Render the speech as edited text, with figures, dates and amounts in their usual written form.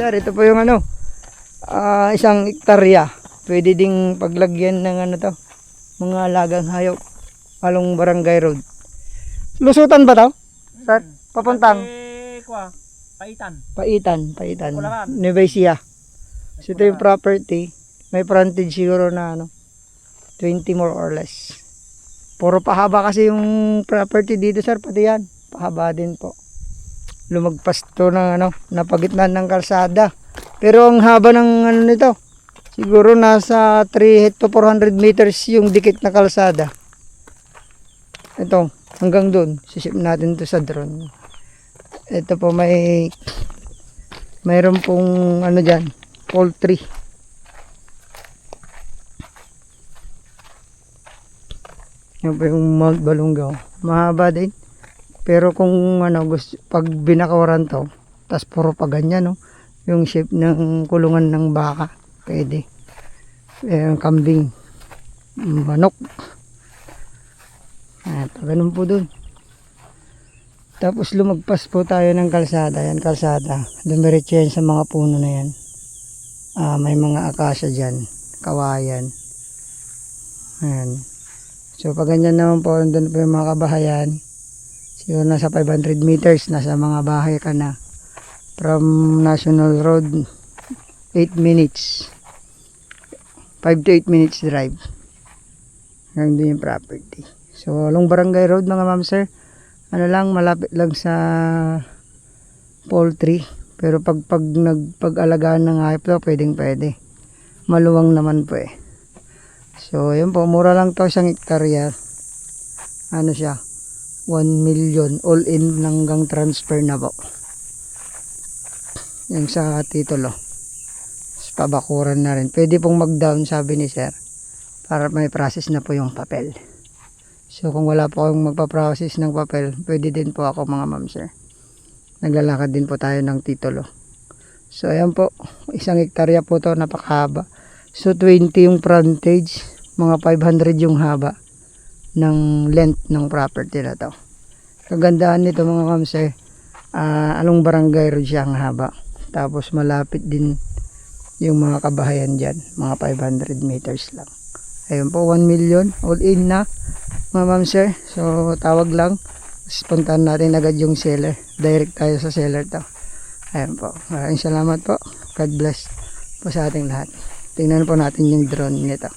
sir, ito po yung ano, isang hektarya. Pwede ding paglagyan ng ano to, mga alagang hayop. Along Barangay Road. Lusutan ba to? Sir, papuntang? Paitan. Nueva Ecija. So ito yung property. May frontage siguro na ano, 20 more or less. Puro pahaba kasi yung property dito sir, pati yan. Pahaba din po. Lumagpas to ng ano, napagitnan ng kalsada. Pero ang haba ng ano nito, siguro nasa 3 to 400 meters yung dikit na kalsada. Ito, hanggang doon. Sisip natin to sa drone. Ito po mayroon pong ano dyan, poultry. Yan po yung Mount Balungaw. Mahaba din. Pero kung ano, gusto, pag binakawaran to, tas puro pa ganyan, no? Yung shape ng kulungan ng baka, pwede. Kambing, manok. Ganun po dun. Tapos lumagpas po tayo ng kalsada. Yan kalsada. Dumiretso yan sa mga puno na yan. May mga akasya dyan. Kawayan. Ayan. So pag ganyan naman po, doon po yung mga kabahayan. Siguro nasa 500 meters, nasa mga bahay ka na. From National Road, 8 minutes. 5 to 8 minutes drive. Hanggang doon yung property. So along Barangay Road mga ma'am sir. Ano lang, malapit lang sa poultry. Pero pag nagpag-alagaan ng hayop to, pwede. Maluwang naman po eh. So yun po, mura lang to, isang hektarya. Ano siya? 1 million all in hanggang transfer na po. Yung sa titulo. Pabakuran na rin. Pwede pong mag-down sabi ni sir. Para may process na po yung papel. So kung wala po akong magpa-process ng papel, pwede din po ako mga ma'am sir. Naglalakad din po tayo ng titulo. So ayan po, isang hektarya po to, napakahaba. So 20 yung frontage, mga 500 yung haba ng length ng property na to. Kagandahan nito mga ma'am sir, along Barangay Road siya ang haba. Tapos malapit din yung mga kabahayan dyan, mga 500 meters lang. Ayun po, 1 million all in na mga ma'am sir. So tawag lang, puntahan natin agad yung seller, direct tayo sa seller to. Ayun po, maraming salamat po. God bless po sa ating lahat. Tingnan po natin yung drone nito.